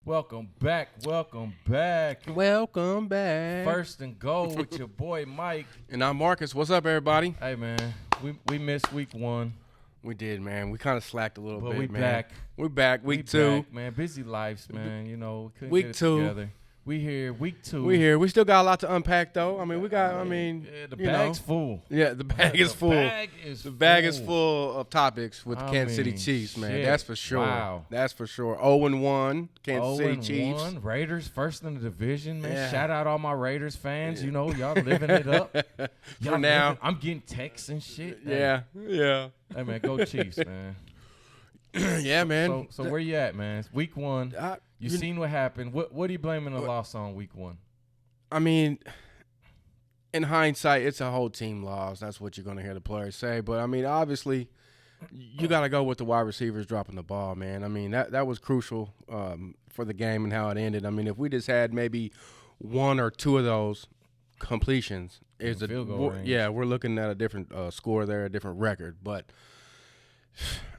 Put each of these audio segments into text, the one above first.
Welcome back. Welcome back. Welcome back. First and goal with your boy Mike. And I'm Marcus. What's up, everybody? Hey man, we missed week 1, We did, man. We kind of slacked a little but bit, we man. back. We're back. We Week 2. back, man. Busy lives, man. You know, we couldn't Week get it 2. together. We here, week 2. We here. We still got a lot to unpack, though. I mean, we got. Yeah, the bag's full. Yeah, the bag is full. The bag is full of topics with the Kansas City Chiefs, man. Shit. That's for sure. Wow. That's for sure. 0-1, Kansas City Chiefs. 0-1, Raiders first in the division, man. Yeah. Shout out all my Raiders fans. You know, y'all living it up. For now. I'm getting texts and shit. Yeah. Hey man, go Chiefs, man. Yeah, man. So where you at, man? It's week 1. You you- seen what happened. What are you blaming the loss on week 1? I mean, in hindsight, it's a whole team loss. That's what you're going to hear the players say. But, I mean, obviously, you got to go with the wide receivers dropping the ball, man. I mean, that was crucial for the game and how it ended. I mean, if we just had maybe 1 or 2 of those completions, Field goal range. we're looking at a different score there, a different record. But,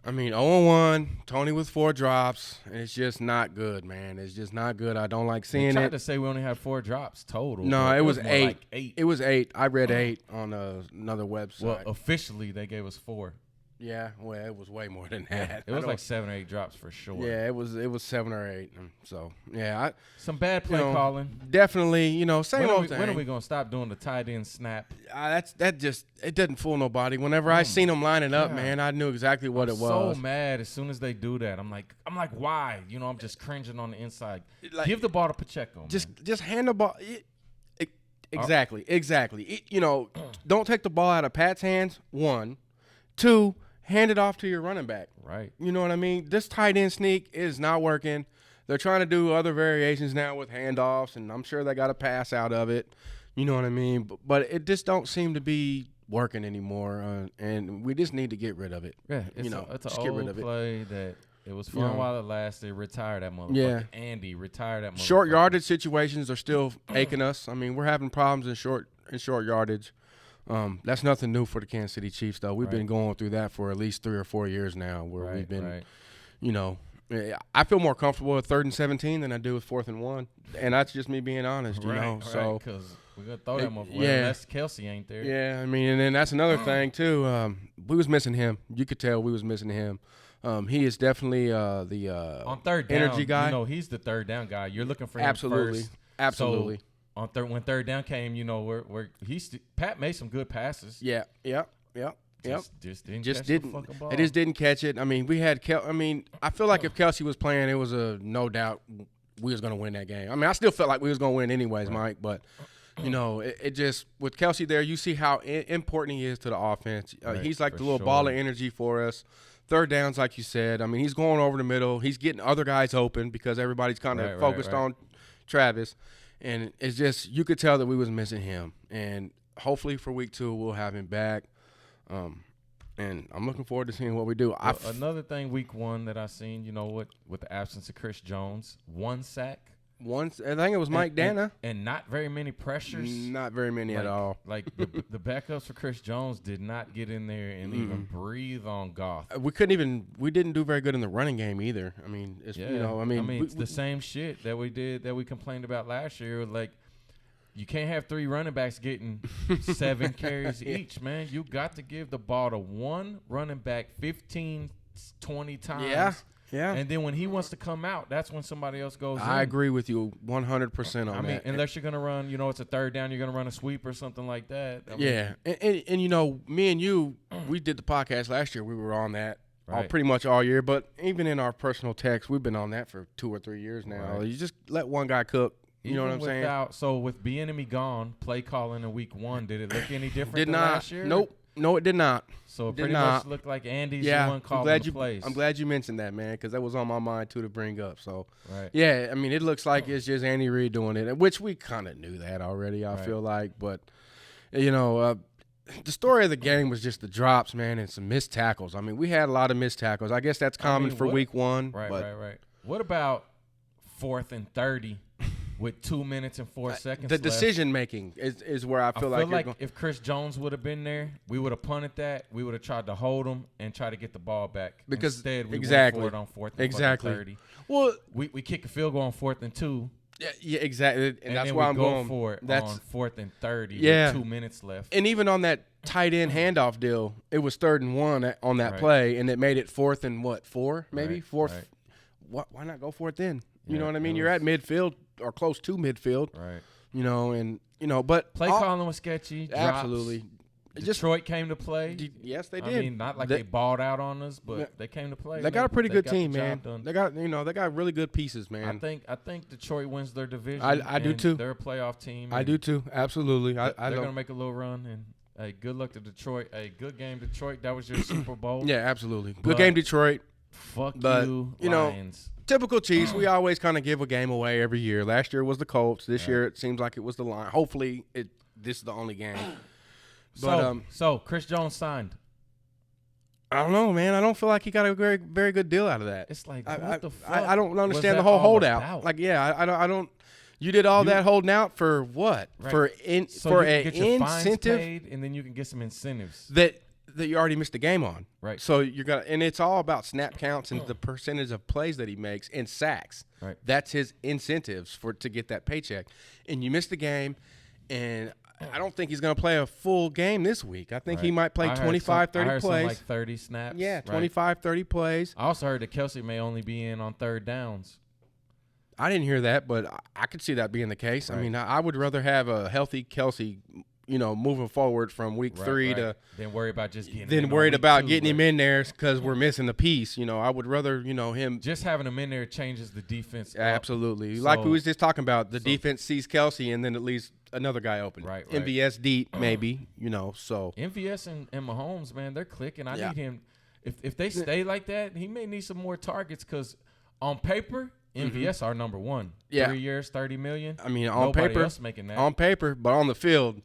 I mean, 0-1, Tony with 4 drops, and it's just not good, man. It's just not good. I don't like They seeing tried it. to say we only had 4 drops total. No, but it was more 8. like 8. It was 8. I read 8 on another website. Well, officially they gave us 4. Yeah, well, it was way more than that. It was like 7 or 8 drops for sure. Yeah, it was 7 or 8. So yeah, Some bad play calling. definitely, same When old thing. are we gonna stop doing the tight end snap? That just it doesn't fool nobody. Whenever I seen them lining up, God. man, I knew exactly what it was. So mad as soon as they do that. I'm like, why? I'm just cringing on the inside. Like, Give the ball to Pacheco. just hand the ball. Exactly. Don't take the ball out of Pat's hands. 1, 2. Hand it off to your running back. Right. You know what I mean? This tight end sneak is not working. They're trying to do other variations now with handoffs, and I'm sure they got a pass out of it. You know what I mean? But it just don't seem to be working anymore, and we just need to get rid of it. Yeah, it's just an get rid old of it. play that it was fun while it lasted. Retire that motherfucker. Yeah. Andy, retire that motherfucker. Short yardage situations are still aching us. I mean, we're having problems in short yardage. That's nothing new for the Kansas City Chiefs, though. We've been going through that for at least 3 or 4 years now, where we've been, I feel more comfortable with 3rd and 17 than I do with 4th and 1, and that's just me being honest, So, because we're gonna throw that motherfucker unless Kelsey ain't there. Yeah, I mean, and then that's another thing too. We was missing him. You could tell we was missing him. He is definitely the on third down, energy guy. He's the third down guy. You're looking for him Absolutely, first. absolutely. So, when third down came, Pat made some good passes. Yeah. Just didn't Just catch didn't. the fucking ball. They just didn't catch it. I mean, we had I feel like if Kelsey was playing, it was a no doubt we was gonna win that game. I mean, I still felt like we was gonna win anyways, Mike. But it just with Kelsey there, you see how important he is to the offense. He's like the little ball of energy for us. Third downs, like you said. I mean, he's going over the middle. He's getting other guys open because everybody's kind of focused on Travis. And it's just you could tell that we was missing him. And hopefully for week 2 we'll have him back. And I'm looking forward to seeing what we do. Another thing, week 1 that I seen, with the absence of Chris Jones, 1 sack. Once I think it was Mike Dana. And not very many pressures. Not very many at all. Like the backups for Chris Jones did not get in there and even breathe on Goff. We didn't do very good in the running game either. I mean, it's it's the same shit that we complained about last year. Like, you can't have 3 running backs getting 7 carries each, man. You got to give the ball to one running back 15, 20 times. Yeah. And then when he wants to come out, that's when somebody else goes in. I agree with you 100% on that. I mean, unless you're going to run, it's a third down, you're going to run a sweep or something like that. And me and you, we did the podcast last year. We were on that pretty much all year. But even in our personal text, we've been on that for 2 or 3 years now. Right. You just let one guy cook. You know what I'm saying? So with Bieniemy gone, play calling in week 1, did it look any different than last year? Nope. No, it did not. So it pretty much looked like Andy's the one calling the plays. I'm glad you mentioned that, man, because that was on my mind, too, to bring up. So, yeah, I mean, it looks like it's just Andy Reid doing it, which we kind of knew that already, I feel like. But, the story of the game was just the drops, man, and some missed tackles. I mean, we had a lot of missed tackles. I guess that's common for week 1. Right. What about 4th and 30 with 2 minutes and 4 seconds The left. decision making is where I feel like you're going. If Chris Jones would have been there, we would have punted that. We would have tried to hold him and try to get the ball back. Because instead we exactly. went for it on 4th and 30. Well, we kick a field goal on 4th and 2. Yeah, exactly, and that's then why we I'm go going for it that's, on 4th and 30. Yeah. With 2 minutes left. And even on that tight end handoff deal, it was 3rd and 1 on that play, and it made it 4th and 4 maybe right, 4th. Right. Why not go for it then? You Yeah, know what I mean? You're at midfield or close to midfield. Right. You know, and but play calling was sketchy. Absolutely. Detroit came to play. Yes, they did. I mean, not like they balled out on us, but they came to play. They got a pretty good team, the man. They got really good pieces, man. I think Detroit wins their division. I do too. They're a playoff team. I do too. Absolutely. They're gonna make a little run, and hey, good luck to Detroit. Hey, good game, Detroit. That was your Super Bowl. Yeah, absolutely. Good game, Detroit. Fuck but, you, Lions. Typical Chiefs. We always kind of give a game away every year. Last year was the Colts. This year it seems like it was the Lions. Hopefully, this is the only game. But so Chris Jones signed. I don't know, man. I don't feel like he got a very, very good deal out of that. It's like what the fuck? I don't understand the was that whole all holdout. about? Like, yeah, I don't. You did all that holding out for what? Right. For So an you can get your fines incentive paid, and then you can get some incentives. that you already missed the game on. Right. So you're gonna, and it's all about snap counts and the percentage of plays that he makes and sacks. Right. That's his incentives to get that paycheck. And you missed the game, and I don't think he's going to play a full game this week. I think he might play 25, 30 plays. Like 30 snaps. Yeah, right? 25, 30 plays. I also heard that Kelsey may only be in on 3rd downs. I didn't hear that, but I could see that being the case. Right. I mean, I would rather have a healthy Kelsey, moving forward from week 3 to then worry about just getting then him worried on week about 2, getting him in there because we're missing the piece. I would rather him just having him in there changes the defense. Absolutely. Like we was just talking about, the defense sees Kelsey and then it leaves another guy open. Right. MVS deep, maybe, so. MVS and Mahomes, man, they're clicking. I Yeah. need him. If they stay like that, he may need some more targets because on paper, MVS are number 1. Yeah. 3 years, $30 million. I mean, on Nobody paper, else making that. on paper, but on the field,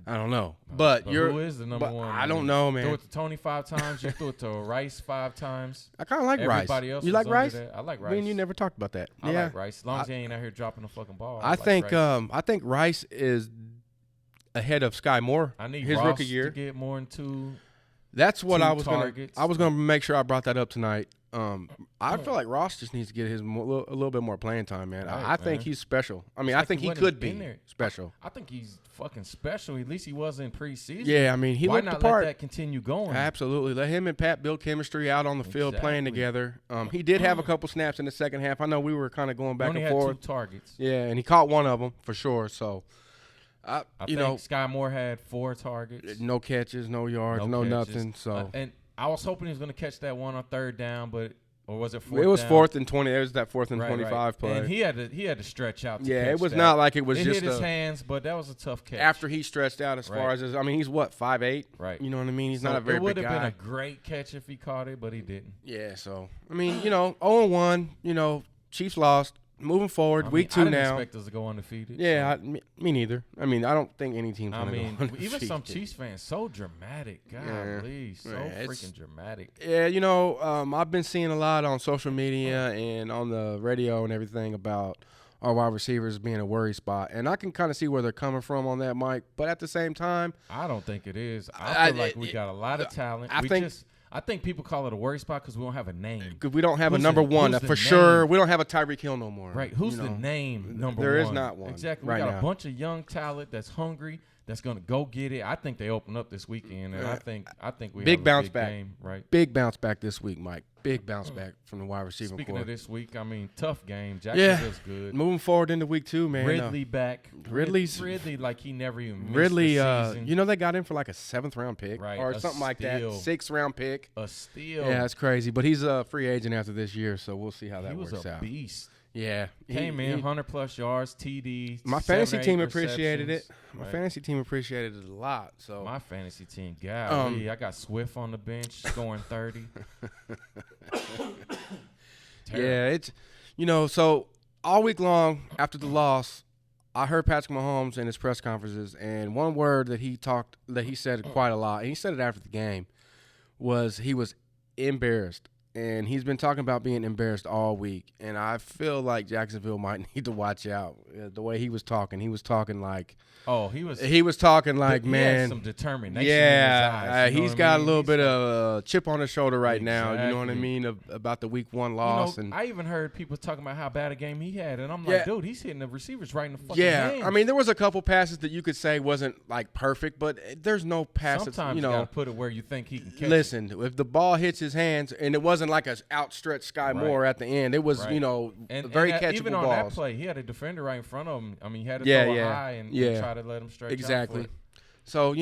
I don't know. But who is the number but 1? I don't know, man. Threw it to Tony 5 times. You threw it to Rice 5 times. I kind of like Everybody Rice. else You was like under Rice? that. I like I Rice. mean, you never talked about that. I yeah. like Rice. As long as he ain't out here dropping the fucking ball. I think Rice is ahead of Sky Moore. I need his Ross rookie year. to get more than 2. That's what 2 I was targets. I was gonna make sure I brought that up tonight. I feel like Ross just needs to get a little bit more playing time, man. Right, I think man. he's special. I mean, It's I like think he he wouldn't could have been be there. special. I think he's fucking special. At least he was in preseason. Yeah, I mean, he Why looked not the part. let that continue going? Absolutely. Let him and Pat build chemistry out on the field playing Exactly. together. He did have a couple snaps in the second half. I know we were kind of going back Only and had forth. 2 targets. Yeah, and he caught one of them for sure. So, I think Sky Moore had 4 targets. no catches, no yards, no catches. nothing. So And I was hoping he was going to catch that one on 3rd down, or was it 4th it was down? 4th and 20. It was that 4th and Right, 25 right. play. And he had to stretch out to Yeah, catch it was that. not like it was just hit his hands, but that was a tough catch. after he stretched out as far Right. as I mean, he's what, 5'8"? Right. You know what I mean? He's So not a very it would big have guy. been a great catch if he caught it, but he didn't. Yeah, so I mean, 0-1, Chiefs lost. Moving forward, I mean, week 2 I didn't now. expect us to go undefeated. Yeah, so. me neither. I mean, I don't think any team's I gonna mean, go even undefeated. some Chiefs fans, so dramatic. Golly, so Yeah, freaking dramatic. Yeah, I've been seeing a lot on social media and on the radio and everything about our wide receivers being a worry spot, and I can kind of see where they're coming from on that, Mike. But at the same time, I don't think it is. I feel like we got a lot of talent. I think people call it a worry spot because we don't have a name. because we don't have a Who's number the- one who's the for sure. name? We don't have a Tyreek Hill no more. Right. Who's the name number There one? is not one Exactly. right We got now. a bunch of young talent that's hungry, that's going to go get it. I think they open up this weekend, and I think we Big have a bounce big back. game. Right. Big bounce back this week, Mike. Big bounce back from the wide receiver Speaking core. of this week, I mean, tough game. Jacksonville's good. Moving forward into week 2, man. Ridley back. Ridley's- Ridley like he never even missed Ridley, the season. they got him for like a 7th round pick, Right, or a something like that. steal. 6th round pick. A steal. Yeah, that's crazy. But he's a free agent after this year, so we'll see how that he was works a out. beast. Yeah, Came in 100+ yards, TD. My 7 fantasy or 8 team appreciated it. receptions. My Right. fantasy team appreciated it a lot. So My fantasy team, golly, I got Swift on the bench scoring 30. yeah, it's so all week long after the loss, I heard Patrick Mahomes in his press conferences, and one word that he said quite a lot, and he said it after the game, was he was embarrassed and he's been talking about being embarrassed all week. And I feel like Jacksonville might need to watch out. The way he was talking like. Oh, he was talking like, he man, had some determination. Yeah, in his eyes, he's got a little bit of a chip on his shoulder right now. You know what I mean about the week 1 loss. And I even heard people talking about how bad a game he had, and I'm like, dude, he's hitting the receivers right in the fucking hands. I mean, there was a couple passes that you could say wasn't like perfect, but there's no pass. Sometimes you gotta put it where you think he can catch. Listen, if the ball hits his hands, and it wasn't like an outstretched Sky Moore at the end, it was very catchable even on balls. that play, he had a defender right in front of him. I mean, he had to throw it high and try to let him stretch out. Exactly. So,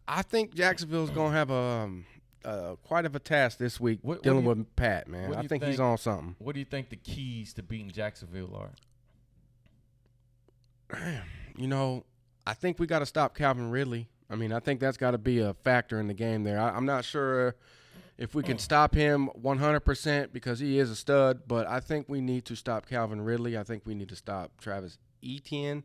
I think Jacksonville's going to have quite of a task this week dealing with Pat, man. I think he's on something. What do you think the keys to beating Jacksonville are? I think we got to stop Calvin Ridley. I mean, I think that's got to be a factor in the game there. I'm not sure if we can stop him 100% because he is a stud, but I think we need to stop Calvin Ridley. I think we need to stop Travis Etienne.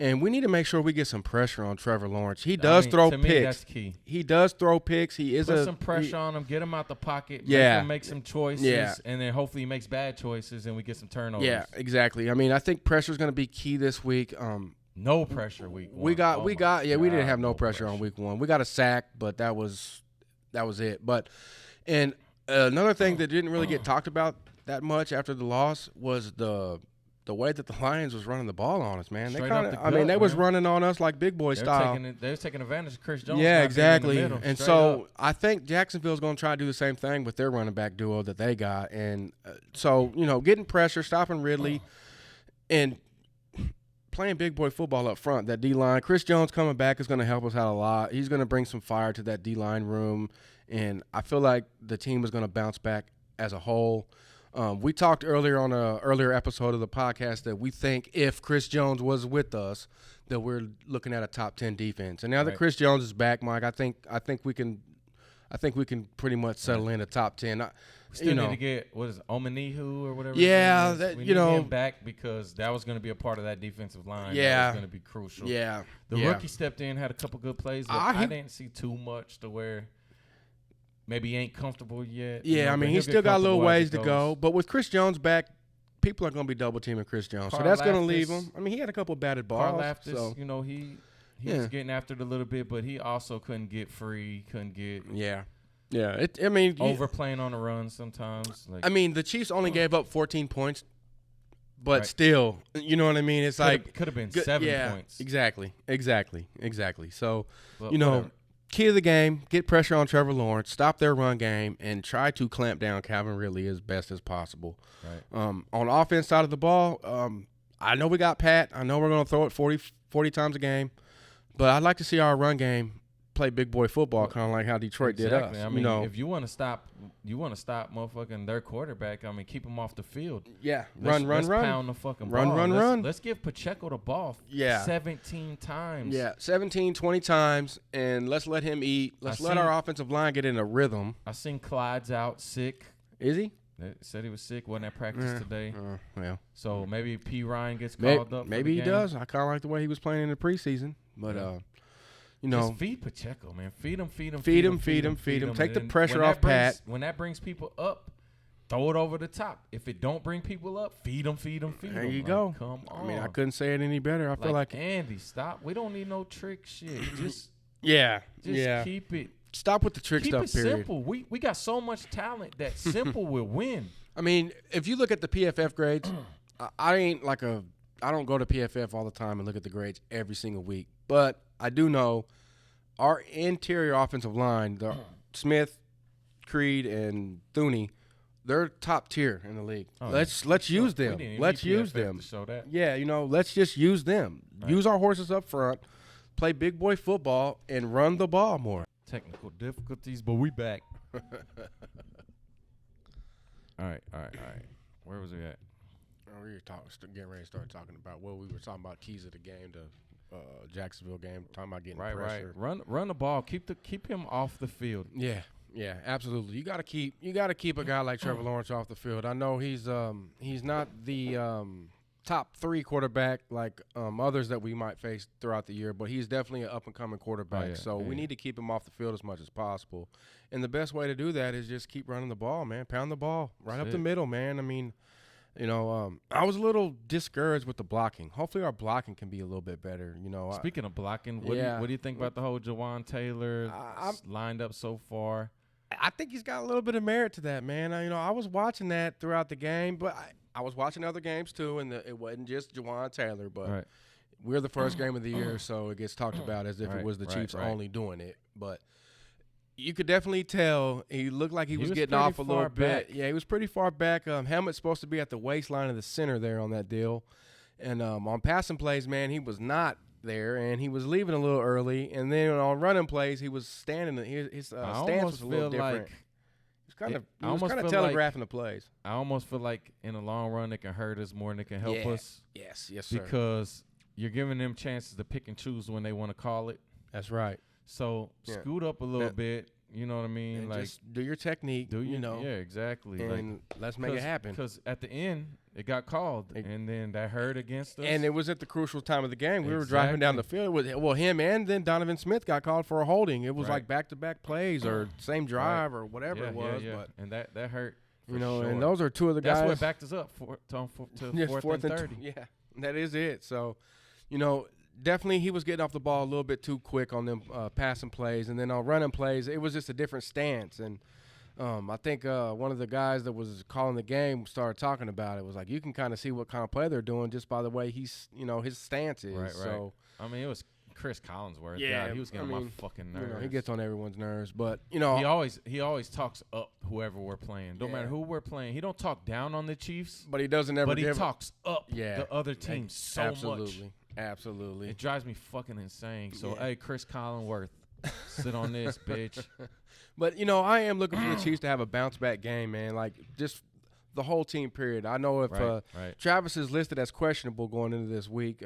And we need to make sure we get some pressure on Trevor Lawrence. He does throw picks. Me, that's key. He does throw picks. Put some pressure on him. Get him out the pocket. Make him make some choices. And then hopefully he makes bad choices and we get some turnovers. Yeah, exactly. I mean, I think pressure is going to be key this week. No pressure week 1. We didn't have no pressure on week 1. We got a sack, but that was it. But and another thing that didn't really get talked about that much after the loss was the way that the Lions was running the ball on us, man. They was running on us like big boy style. They was taking advantage of Chris Jones. Yeah, exactly. And so up. I think Jacksonville's going to try to do the same thing with their running back duo that they got. And so, getting pressure, stopping Ridley, and playing big boy football up front, that D-line. Chris Jones coming back is going to help us out a lot. He's going to bring some fire to that D-line room. And I feel like the team is going to bounce back as a whole. We talked earlier on an earlier episode of the podcast that we think if Chris Jones was with us, that we're looking at a top 10 defense. And now that Chris Jones is back, Mike, I think we can pretty much settle in a top 10. Still need to get Omenihu or whatever. Yeah, we need him back because that was going to be a part of that defensive line. Yeah, that was going to be crucial. Yeah, the rookie stepped in, had a couple good plays, but I didn't see too much to where. Maybe he ain't comfortable yet. Yeah, I mean, he's still got a little ways to go. But with Chris Jones back, people are going to be double-teaming Chris Jones. So that's going to leave him. I mean, he had a couple of batted balls. Karlaftis, he was getting after it a little bit, but he also couldn't get free, couldn't get overplaying on the run sometimes. The Chiefs only gave up 14 points, but still, you know what I mean? It's could have been 7 points. Exactly. So, whatever. Key to the game, get pressure on Trevor Lawrence, stop their run game, and try to clamp down Calvin Ridley as best as possible. Right. On the offense side of the ball, I know we got Pat. I know we're going to throw it 40 times a game. But I'd like to see our run game play big boy football, kind of like how Detroit did us. I mean, if you want to stop motherfucking their quarterback, I mean, keep him off the field. Yeah, let's run. Pound the fucking ball. Run. Let's give Pacheco the ball 17 times. Yeah, 17, 20 times, and let's let him eat. Let's let our offensive line get in a rhythm. I seen Clyde's out sick. Is he? They said he was sick. Wasn't at practice today. Well, so maybe P. Ryan gets called up. Maybe he does. I kind of like the way he was playing in the preseason, but just feed Pacheco, man. Feed him. Take the pressure off Pat. When that brings people up, throw it over the top. If it don't bring people up, feed them. There you go. Come on. I mean, I couldn't say it any better. I feel like Andy, stop. We don't need no trick shit. Just keep it. Stop with the trick stuff. Keep it simple. We got so much talent that simple will win. I mean, if you look at the PFF grades, I don't go to PFF all the time and look at the grades every single week, but I do know our interior offensive line, the Smith, Creed, and Thuney, they're top tier in the league. Let's use them. Let's use them. Yeah, let's just use them. Right. Use our horses up front, play big boy football, and run the ball more. Technical difficulties, but we back. All right. Where was we at? We were getting ready to start talking about we were talking about keys of the game to Jacksonville game. Talking about getting pressure. Right. Run the ball. Keep him off the field. Yeah, absolutely. You got to keep a guy like Trevor Lawrence off the field. I know he's not the top 3 quarterback like others that we might face throughout the year, but he's definitely an up-and-coming quarterback. We need to keep him off the field as much as possible. And the best way to do that is just keep running the ball, man. Pound the ball right up the middle, man. I mean, I was a little discouraged with the blocking. Hopefully our blocking can be a little bit better. Speaking of blocking, what do you think about the whole Jawan Taylor lined up so far? I think he's got a little bit of merit to that, man. I was watching that throughout the game, but I was watching other games too, and it wasn't just Jawan Taylor, but we're the first game of the year, so it gets talked about as if it was the Chiefs only doing it. But you could definitely tell he looked like he was getting off a little bit. Yeah, he was pretty far back. Helmet's supposed to be at the waistline of the center there on that deal. And on passing plays, man, he was not there, and he was leaving a little early. And then on running plays, he was standing. His stance was a little different. He was kind of telegraphing the plays. I almost feel like in the long run it can hurt us more than it can help us. Yes, sir. Because you're giving them chances to pick and choose when they want to call it. That's right. So scoot up a little bit. You know what I mean? And like just do your technique. Yeah, exactly. And let's make it happen. Because at the end it got called, and then that hurt against us. And it was at the crucial time of the game. We were driving down the field with him, and then Donovan Smith got called for a holding. It was like back-to-back plays or same drive or whatever it was. Yeah. But and that hurt. Sure. And those are two of the guys. That's what backed us up to fourth and 30. Yeah, that is it. So, definitely he was getting off the ball a little bit too quick on them passing plays. And then on running plays, it was just a different stance. And I think one of the guys that was calling the game started talking about it. Was like, you can kind of see what kind of play they're doing just by the way his stance is. Right. So, I mean, it was Chris Collinsworth. Yeah, God, he was getting on my fucking nerves. He gets on everyone's nerves. But, he always talks up whoever we're playing. No matter who we're playing. He don't talk down on the Chiefs. But he doesn't ever he talks up the other team so much. Absolutely. It drives me fucking insane. So, hey, Chris Collinsworth, sit on this, bitch. But, I am looking for the Chiefs to have a bounce-back game, man. Like, just the whole team, period. I know if Travis is listed as questionable going into this week,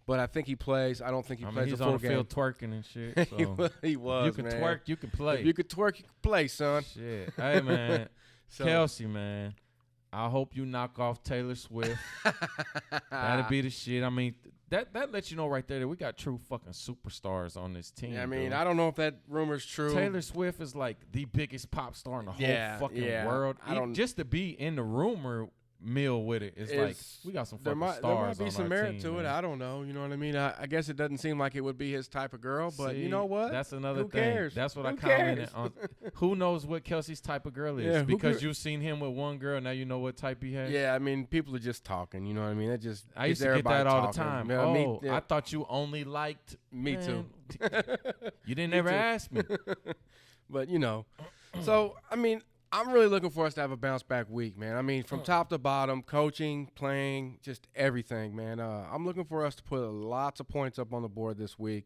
but I think he plays. I don't think he plays the full game. He's on the field twerking and shit. So. He was, You can twerk, you can play. If you can twerk, you can play, son. Shit. Hey, man. Kelsey, man. I hope you knock off Taylor Swift. That'd be the shit. I mean, that lets you know right there that we got true fucking superstars on this team. Yeah, I mean, I don't know if that rumor's true. Taylor Swift is like the biggest pop star in the whole fucking world. Just to be in the rumor mill with it, it's like we got some fucking stars on our team. There might be some merit to it. I don't know. You know what I mean? I guess it doesn't seem like it would be his type of girl, but you know what? That's another Who thing. Cares? That's what I commented on. Who knows what Kelsey's type of girl is? Yeah, because you've seen him with one girl, now you know what type he has. Yeah, I mean, people are just talking. You know what I mean? I used to get that all the time. Yeah, I thought you only liked me too. You didn't ever ask me. But so I mean, I'm really looking for us to have a bounce-back week, man. I mean, from top to bottom, coaching, playing, just everything, man. I'm looking for us to put lots of points up on the board this week.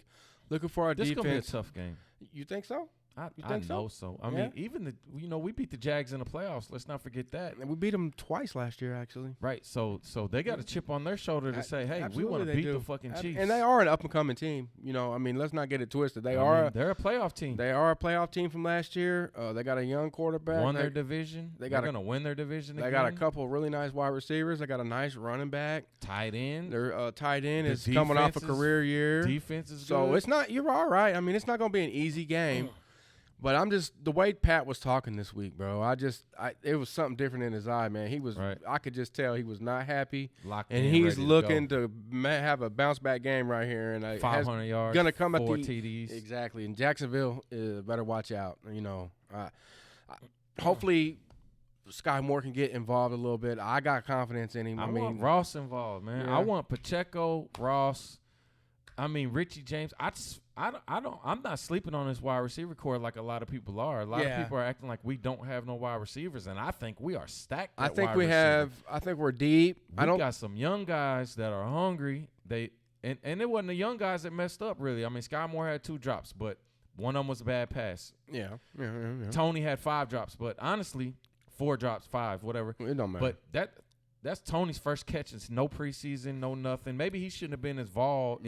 Looking for our defense. This is going to be a tough game. You think so? I know so. I mean, even we beat the JAGS in the playoffs. Let's not forget that. And we beat them twice last year, actually. Right. So they got a chip on their shoulder to say, hey, we want to beat the fucking Chiefs. And they are an up-and-coming team. I mean, let's not get it twisted. They're a playoff team. They are a playoff team from last year. They got a young quarterback. Won their division. They're going to win their division again. They got a couple really nice wide receivers. They got a nice running back. Tight end. Their tight end is coming off a career year. Defense is good. So it's not – you're all right. I mean, it's not going to be an easy game. But I'm just the way Pat was talking this week, bro. It was something different in his eye, man. He was, I could just tell he was not happy, and he's looking to have a bounce back game right here, and 500 yards, gonna come 4 TDs, exactly. And Jacksonville better watch out. Hopefully Sky Moore can get involved a little bit. I got confidence in him. I mean, Ross involved, man. I want Pacheco, Ross. I mean, Richie James. I'm not sleeping on this wide receiver core like a lot of people are. A lot of people are acting like we don't have no wide receivers, and I think we are stacked. I think we have. I think we're deep. We got some young guys that are hungry. And it wasn't the young guys that messed up, really. I mean, Sky Moore had 2 drops, but one of them was a bad pass. Yeah. Tony had 5 drops, but honestly, 4 drops, 5, whatever. It don't matter. But that's Tony's first catch. It's no preseason, no nothing. Maybe he shouldn't have been involved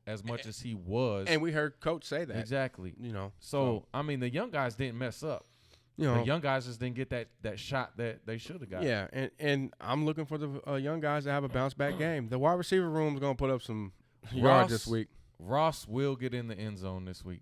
as much as he was. And we heard Coach say that. Exactly. So I mean, the young guys didn't mess up. You know, the young guys just didn't get that shot that they should have got. Yeah, and I'm looking for the young guys to have a bounce back game. The wide receiver room is going to put up some yards this week. Ross will get in the end zone this week.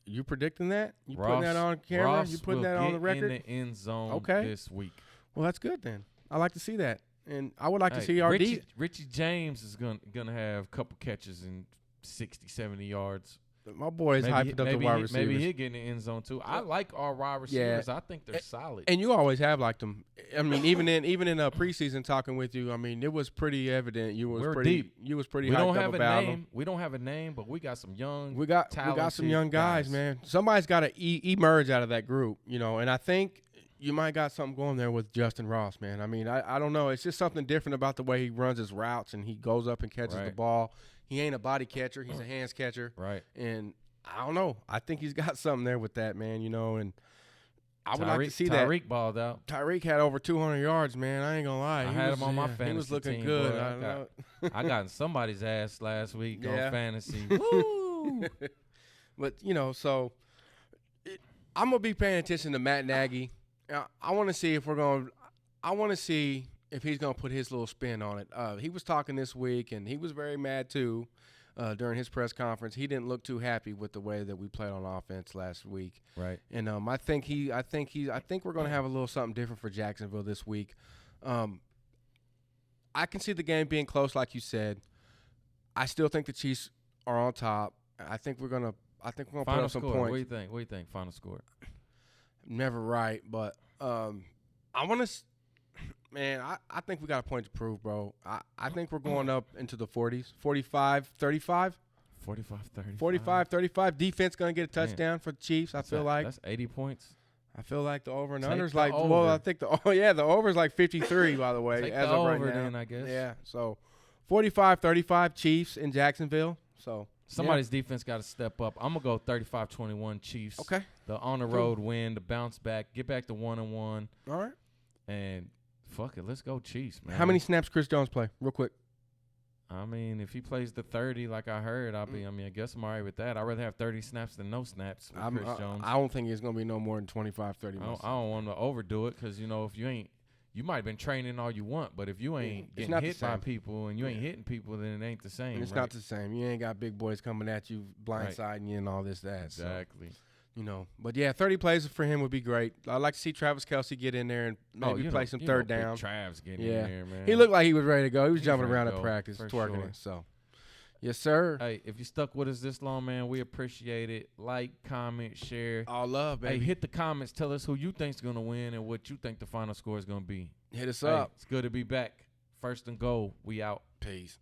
You predicting that? You putting that on camera? Ross You putting that on the record? in the end zone this week. Well, that's good then. I like to see that, and I would like to see our Richie James is gonna have a couple catches and 60, 70 yards. My boy is hyping up the wide receivers. Maybe he'll get in the end zone too. I like our wide receivers. I think they're solid. And you always have liked them. I mean, even in preseason talking with you, I mean, it was pretty evident you was pretty deep. You was pretty We hyped don't up have a about name. them. We don't have a name, but we got some young. We got some young guys, man. Somebody's got to emerge out of that group, you know. And I think you might got something going there with Justin Ross, man. I mean, I don't know. It's just something different about the way he runs his routes and he goes up and catches the ball. He ain't a body catcher. He's a hands catcher. Right. And I don't know. I think he's got something there with that, man, you know, and I would like to see that. Tyreek balled out. Tyreek had over 200 yards, man. I ain't going to lie. I had him on my fantasy He was looking team, good. I got in somebody's ass last week on fantasy. Woo! But, you know, so I'm going to be paying attention to Matt Nagy. I want to see if he's going to put his little spin on it. He was talking this week, and he was very mad, too. During his press conference, he didn't look too happy with the way that we played on offense last week. Right. And I think we're going to have a little something different for Jacksonville this week. I can see the game being close, like you said. I still think the Chiefs are on top. I think we're gonna put up some points. What do you think? What do you think? Final score? Never right, but I want to. Man, I think we got a point to prove, bro. I think we're going up into the 40s, 45, 35. 45, 35. 45, 35. Defense going to get a touchdown for the Chiefs, I feel like. That's 80 points. I feel like the over and under is like, well, I think the over is like 53, by the way. Take as the of right over now. then, I guess. Yeah, so 45, 35 Chiefs in Jacksonville. So somebody's defense got to step up. I'm going to go 35-21 Chiefs. Okay. The on-the-road win, the bounce back, get back to 1-1. All right. And fuck it, let's go Chiefs, man. How many snaps Chris Jones play? Real quick. I mean, if he plays the 30 like I heard, I guess I'm all right with that. I'd rather have 30 snaps than no snaps with Chris Jones. I don't think it's going to be no more than 25, 30 minutes. I don't want to overdo it because, you know, if you might have been training all you want, but if you ain't getting hit by people and you ain't hitting people, then it ain't the same. It's not the same. You ain't got big boys coming at you, blindsiding you and all this, that. Exactly. So. You know, but yeah, 30 plays for him would be great. I'd like to see Travis Kelce get in there and maybe play some third down. Travis getting in there, man. He looked like he was ready to go. He was jumping around at practice, twerking it. So, yes, sir. Hey, if you stuck with us this long, man, we appreciate it. Like, comment, share. All love, baby. Hey, hit the comments. Tell us who you think's gonna win and what you think the final score is gonna be. Hit us up. It's good to be back. First and goal. We out. Peace.